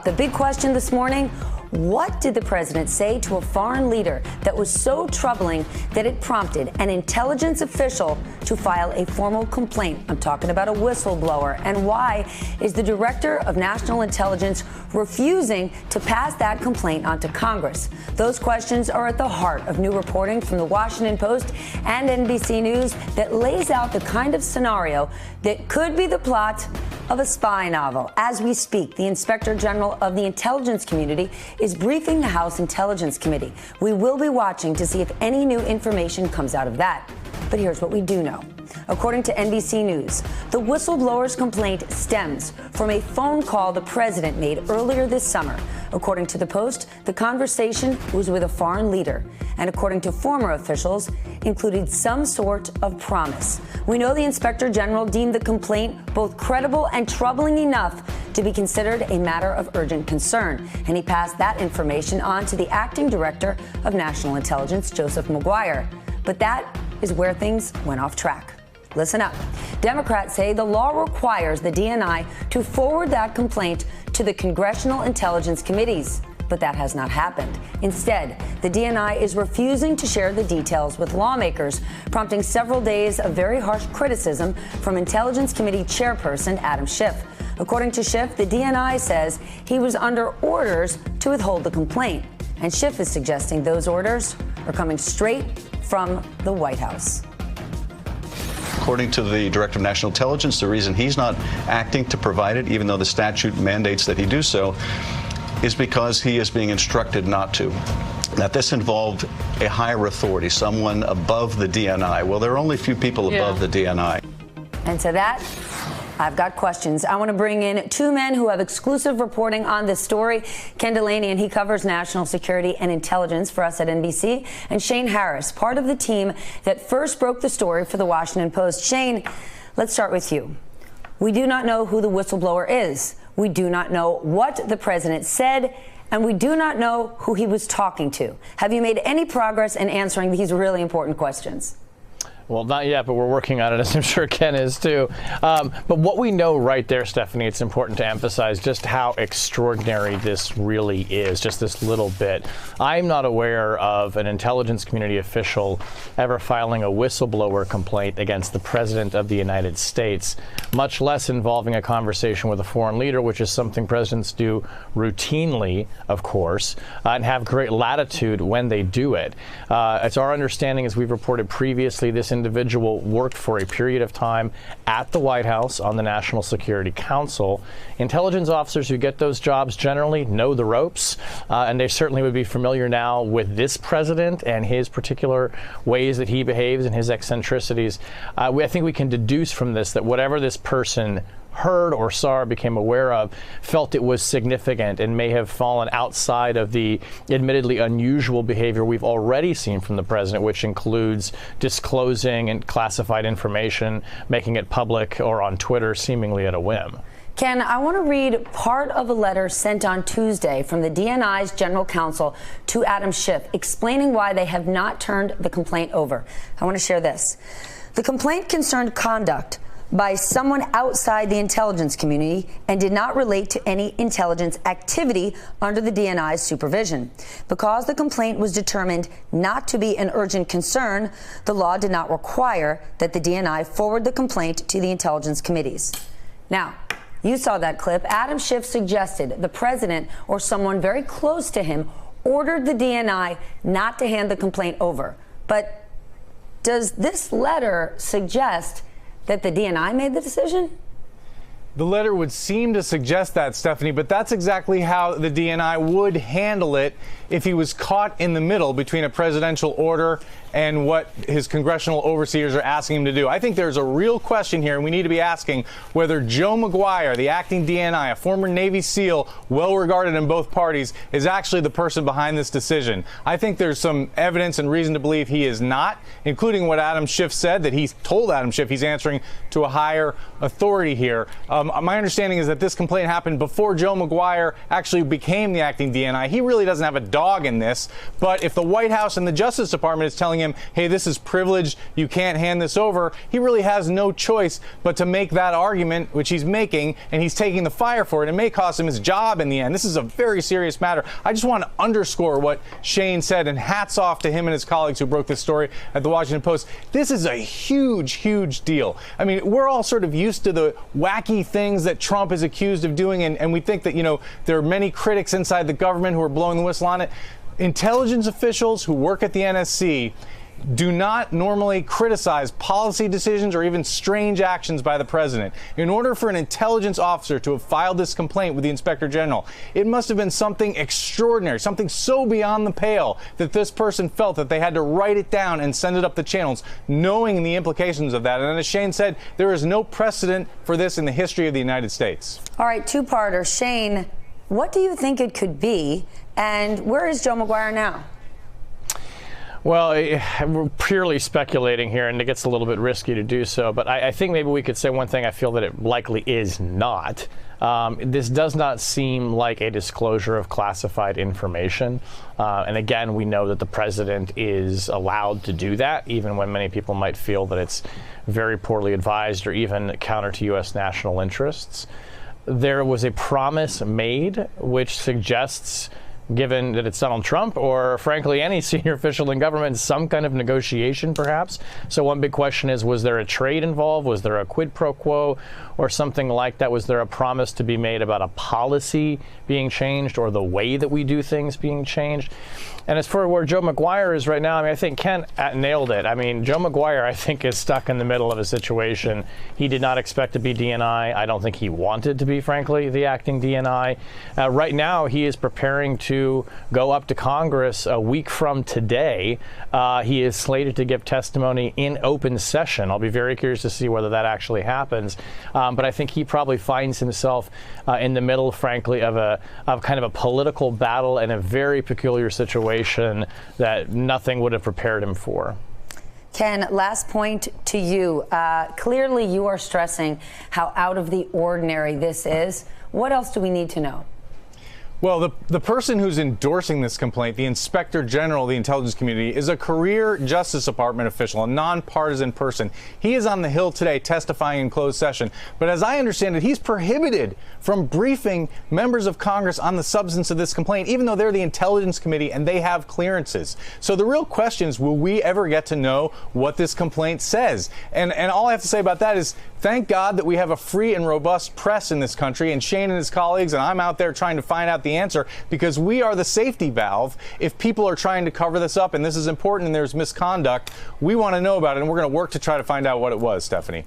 up. The big question this morning: what did the president say to a foreign leader that was so troubling that it prompted an intelligence official to file a formal complaint? I'm talking about a whistleblower. And why is the director of national intelligence refusing to pass that complaint on to Congress? Those questions are at the heart of new reporting from the Washington Post and NBC News that lays out the kind of scenario that could be the plot of a spy novel. As we speak, the Inspector General of the intelligence community is briefing the House Intelligence Committee. We will be watching to see if any new information comes out of that. But here's what we do know. According to NBC News, the whistleblower's complaint stems from a phone call the president made earlier this summer. According to the Post, the conversation was with a foreign leader, and according to former officials, included some sort of promise. We know the Inspector General deemed the complaint both credible and troubling enough to be considered a matter of urgent concern, and he passed that information on to the acting director of national intelligence, Joseph Maguire. But that is where things went off track. Listen up. Democrats say the law requires the DNI to forward that complaint to the Congressional Intelligence Committees. But that has not happened. Instead, the DNI is refusing to share the details with lawmakers, prompting several days of very harsh criticism from Intelligence Committee Chairperson Adam Schiff. According to Schiff, the DNI says he was under orders to withhold the complaint. And Schiff is suggesting those orders are coming straight from the White House. According to the Director of National Intelligence, the reason he's not acting to provide it, even though the statute mandates that he do so, is because he is being instructed not to. That this involved a higher authority, someone above the DNI. Well, there are only a few people above the DNI. And to that, I've got questions. I want to bring in two men who have exclusive reporting on this story. Ken Delaney, and he covers national security and intelligence for us at NBC, and Shane Harris, part of the team that first broke the story for the Washington Post. Shane, let's start with you. We do not know who the whistleblower is. We do not know what the president said, and we do not know who he was talking to. Have you made any progress in answering these really important questions? Well, not yet, but we're working on it, as I'm sure Ken is too. But what we know right there, Stephanie, it's important to emphasize just how extraordinary this really is, just this little bit. I'm not aware of an intelligence community official ever filing a whistleblower complaint against the President of the United States, much less involving a conversation with a foreign leader, which is something presidents do routinely, of course, and have great latitude when they do it. It's our understanding, as we've reported previously, this individual worked for a period of time at the White House on the National Security Council. Intelligence officers who get those jobs generally know the ropes, and they certainly would be familiar now with this president and his particular ways that he behaves and his eccentricities. I think we can deduce from this that whatever this person heard or saw or became aware of, felt it was significant and may have fallen outside of the admittedly unusual behavior we've already seen from the president, which includes disclosing and classified information, making it public or on Twitter seemingly at a whim. Ken, I want to read part of a letter sent on Tuesday from the DNI's general counsel to Adam Schiff, explaining why they have not turned the complaint over. I want to share this. The complaint concerned conduct by someone outside the intelligence community and did not relate to any intelligence activity under the DNI's supervision. Because the complaint was determined not to be an urgent concern, the law did not require that the DNI forward the complaint to the intelligence committees. Now, you saw that clip. Adam Schiff suggested the president or someone very close to him ordered the DNI not to hand the complaint over. But does this letter suggest that the DNI made the decision? The letter would seem to suggest that, Stephanie, but that's exactly how the DNI would handle it if he was caught in the middle between a presidential order and what his congressional overseers are asking him to do. I think there's a real question here, and we need to be asking whether Joe Maguire, the acting DNI, a former Navy SEAL, well regarded in both parties, is actually the person behind this decision. I think there's some evidence and reason to believe he is not, including what Adam Schiff said, that he told Adam Schiff he's answering to a higher authority here. My understanding is that this complaint happened before Joe Maguire actually became the acting DNI. He really doesn't have a dog in this, but if the White House and the Justice Department is telling him, hey, this is privileged, you can't hand this over, he really has no choice but to make that argument, which he's making, and he's taking the fire for it. It may cost him his job in the end. This is a very serious matter. I just want to underscore what Shane said, and hats off to him and his colleagues who broke this story at the Washington Post. This is a huge, huge deal. I mean, we're all sort of used to the wacky things that Trump is accused of doing, and we think that, you know, there are many critics inside the government who are blowing the whistle on it. Intelligence officials who work at the NSC do not normally criticize policy decisions or even strange actions by the president. In order for an intelligence officer to have filed this complaint with the Inspector General, it must have been something extraordinary, something so beyond the pale that this person felt that they had to write it down and send it up the channels, knowing the implications of that. And as Shane said, there is no precedent for this in the history of the United States. All right, two-parter. Shane, what do you think it could be, and where is Joe Maguire now? Well, we're purely speculating here, and it gets a little bit risky to do so. But I think maybe we could say one thing I feel that it likely is not. This does not seem like a disclosure of classified information. And again, we know that the president is allowed to do that, even when many people might feel that it's very poorly advised or even counter to U.S. national interests. There was a promise made which suggests, given that it's Donald Trump or, frankly, any senior official in government, some kind of negotiation, perhaps. So one big question is, was there a trade involved? Was there a quid pro quo or something like that? Was there a promise to be made about a policy being changed or the way that we do things being changed? And as for where Joe Maguire is right now, I mean, I think Ken nailed it. I mean, Joe Maguire, I think, is stuck in the middle of a situation. He did not expect to be DNI. I don't think he wanted to be, frankly, the acting DNI. Right now, he is preparing to go up to Congress a week from today. He is slated to give testimony in open session. I'll be very curious to see whether that actually happens. But I think he probably finds himself in the middle, frankly, of kind of a political battle and a very peculiar situation that nothing would have prepared him for. Ken, last point to you. Clearly, you are stressing how out of the ordinary this is. What else do we need to know? Well, the person who's endorsing this complaint, the Inspector General of the intelligence community, is a career Justice Department official, a nonpartisan person. He is on the Hill today testifying in closed session. But as I understand it, he's prohibited from briefing members of Congress on the substance of this complaint, even though they're the Intelligence Committee and they have clearances. So the real question is, will we ever get to know what this complaint says? And all I have to say about that is, thank God that we have a free and robust press in this country, and Shane and his colleagues, and I'm out there trying to find out the answer, because we are the safety valve. If people are trying to cover this up and this is important and there's misconduct, we want to know about it, and we're going to work to try to find out what it was, Stephanie.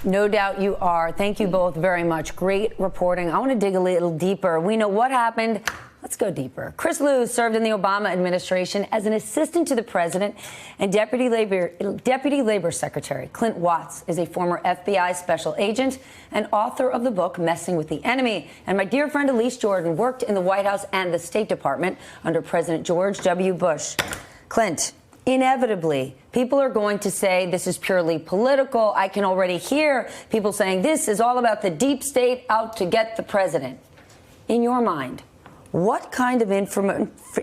No doubt you are. Thank you both very much. Great reporting. I want to dig a little deeper. We know what happened. Let's go deeper. Chris Lu served in the Obama administration as an assistant to the president and Deputy Labor Secretary. Clint Watts is a former FBI special agent and author of the book Messing with the Enemy. And my dear friend Elise Jordan worked in the White House and the State Department under President George W. Bush. Clint, inevitably, people are going to say this is purely political. I can already hear people saying this is all about the deep state out to get the president. In your mind, what kind of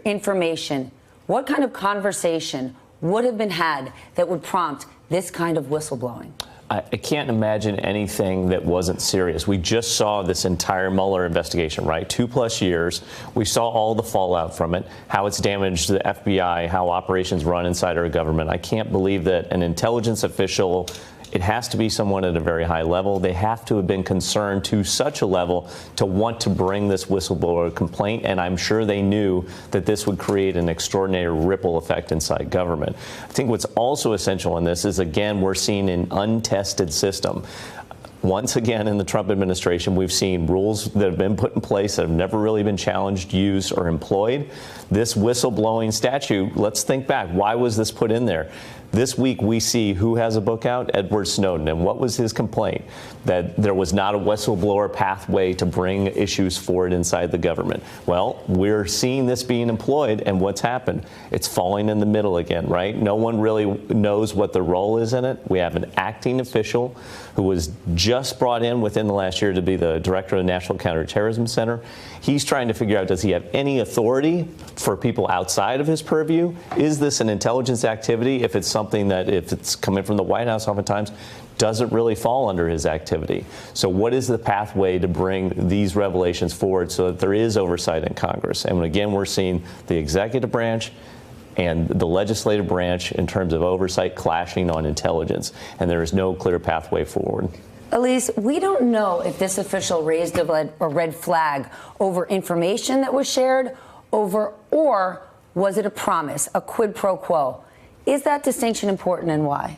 information, what kind of conversation would have been had that would prompt this kind of whistleblowing? I can't imagine anything that wasn't serious. We just saw this entire Mueller investigation, right? 2+ years. We saw all the fallout from it, how it's damaged the FBI, how operations run inside our government. I can't believe that an intelligence official, it has to be someone at a very high level. They have to have been concerned to such a level to want to bring this whistleblower complaint, and I'm sure they knew that this would create an extraordinary ripple effect inside government. I think what's also essential in this is, again, we're seeing an untested system. Once again, in the Trump administration, we've seen rules that have been put in place that have never really been challenged, used, or employed. This whistleblowing statute, let's think back. Why was this put in there? This week, we see who has a book out, Edward Snowden. And what was his complaint? That there was not a whistleblower pathway to bring issues forward inside the government. Well, we're seeing this being employed, and what's happened? It's falling in the middle again, right? No one really knows what the role is in it. We have an acting official who was just brought in within the last year to be the director of the National Counterterrorism Center. He's trying to figure out, does he have any authority for people outside of his purview? Is this an intelligence activity? If it's something that, if it's coming from the White House oftentimes, doesn't really fall under his activity. So what is the pathway to bring these revelations forward so that there is oversight in Congress? And again, we're seeing the executive branch and the legislative branch in terms of oversight clashing on intelligence, and there is no clear pathway forward. Elise, we don't know if this official raised a red flag over information that was shared or was it a promise, a quid pro quo? Is that distinction important, and why?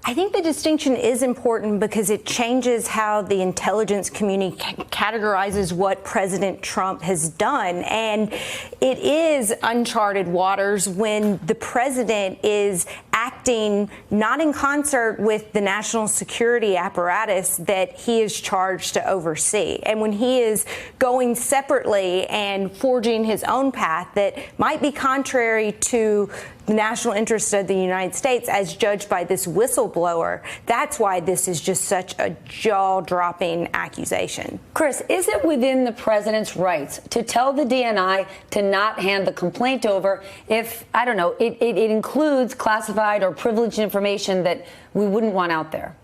I think the distinction is important because it changes how the intelligence community categorizes what President Trump has done. And it is uncharted waters when the president is acting not in concert with the national security apparatus that he is charged to oversee. And when he is going separately and forging his own path that might be contrary to the national interest of the United States as judged by this whistleblower, that's why this is just such a jaw-dropping accusation. Chris, is it within the president's rights to tell the DNI to not hand the complaint over if, I don't know, it includes classified or privileged information that we wouldn't want out there?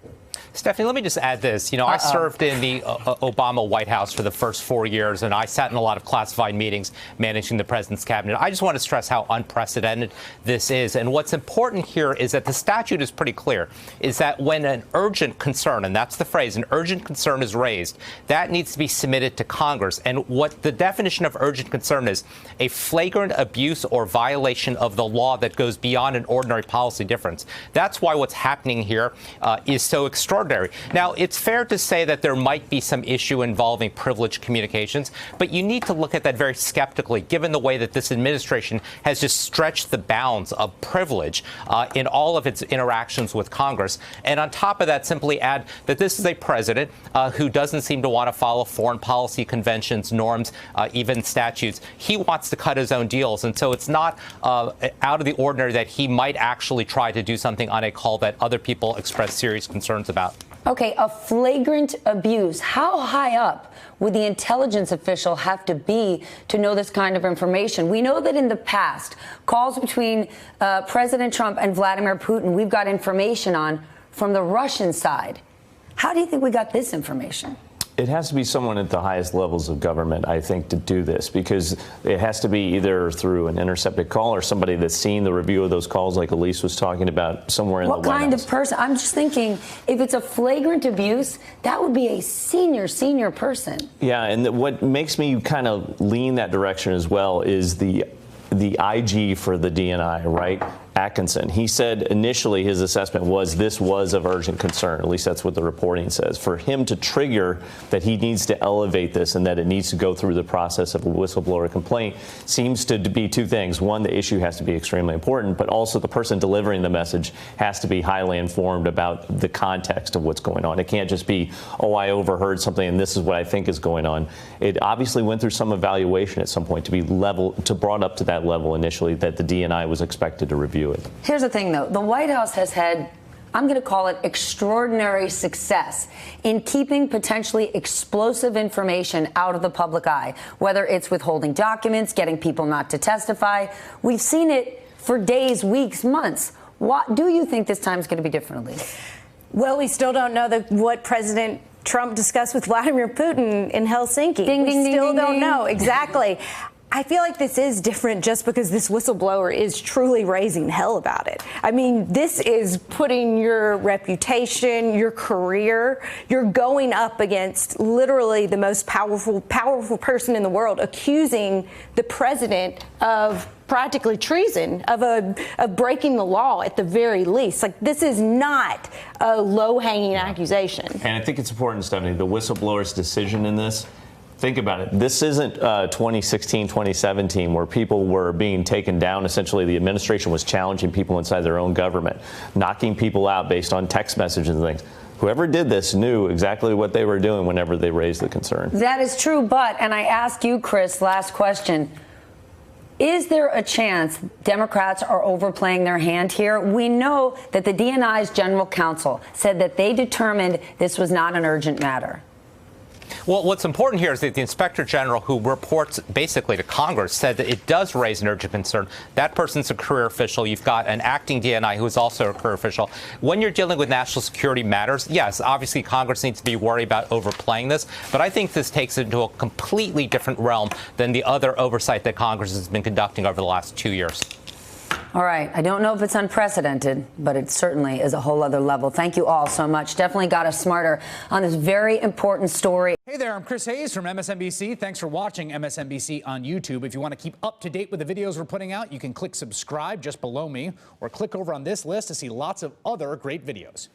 Stephanie, let me just add this. You know, I served in the Obama White House for the first 4 years, and I sat in a lot of classified meetings managing the president's cabinet. I just want to stress how unprecedented this is. And what's important here is that the statute is pretty clear, is that when an urgent concern, and that's the phrase, an urgent concern is raised, that needs to be submitted to Congress. And what the definition of urgent concern is, a flagrant abuse or violation of the law that goes beyond an ordinary policy difference. That's why what's happening here is so extraordinary. Now, it's fair to say that there might be some issue involving privileged communications, but you need to look at that very skeptically, given the way that this administration has just stretched the bounds of privilege in all of its interactions with Congress. And on top of that, simply add that this is a president who doesn't seem to want to follow foreign policy conventions, norms, even statutes. He wants to cut his own deals. And so it's not out of the ordinary that he might actually try to do something on a call that other people express serious concerns about. Okay, a flagrant abuse. How high up would the intelligence official have to be to know this kind of information? We know that in the past, calls between President Trump and Vladimir Putin, we've got information on from the Russian side. How do you think we got this information? It has to be someone at the highest levels of government, I think, to do this, because it has to be either through an intercepted call or somebody that's seen the review of those calls, like Elise was talking about, somewhere in the White House. What kind of person? I'm just thinking, if it's a flagrant abuse, that would be a senior person. Yeah, and what makes me kind of lean that direction as well is the IG for the DNI, right? Atkinson. He said initially his assessment was this was of urgent concern. At least that's what the reporting says. For him to trigger that he needs to elevate this and that it needs to go through the process of a whistleblower complaint seems to be two things. One, the issue has to be extremely important, but also the person delivering the message has to be highly informed about the context of what's going on. It can't just be, oh, I overheard something and this is what I think is going on. It obviously went through some evaluation at some point to be brought up to that level initially that the DNI was expected to review it. Here's the thing, though. The White House has had, I'm going to call it extraordinary success in keeping potentially explosive information out of the public eye, whether it's withholding documents, getting people not to testify. We've seen it for days, weeks, months. What do you think this time is going to be different, Elise? Well, we still don't know what President Trump discussed with Vladimir Putin in Helsinki. We still don't know. Exactly. I feel like this is different just because this whistleblower is truly raising hell about it. I mean, this is putting your reputation, your career, you're going up against literally the most powerful person in the world, accusing the president of practically treason, of breaking the law at the very least. Like, this is not a low-hanging accusation. And I think it's important, Stephanie, the whistleblower's decision in this Think about it. This isn't 2016, 2017, where people were being taken down. Essentially, the administration was challenging people inside their own government, knocking people out based on text messages and things. Whoever did this knew exactly what they were doing whenever they raised the concern. That is true, but, and I ask you, Chris, last question, is there a chance Democrats are overplaying their hand here? We know that the DNI's general counsel said that they determined this was not an urgent matter. Well, what's important here is that the Inspector General, who reports basically to Congress, said that it does raise an urgent concern. That person's a career official. You've got an acting DNI who is also a career official. When you're dealing with national security matters, yes, obviously Congress needs to be worried about overplaying this. But I think this takes it into a completely different realm than the other oversight that Congress has been conducting over the last 2 years. All right. I don't know if it's unprecedented, but it certainly is a whole other level. Thank you all so much. Definitely got us smarter on this very important story. Hey there, I'm Chris Hayes from MSNBC. Thanks for watching MSNBC on YouTube. If you want to keep up to date with the videos we're putting out, you can click subscribe just below me or click over on this list to see lots of other great videos.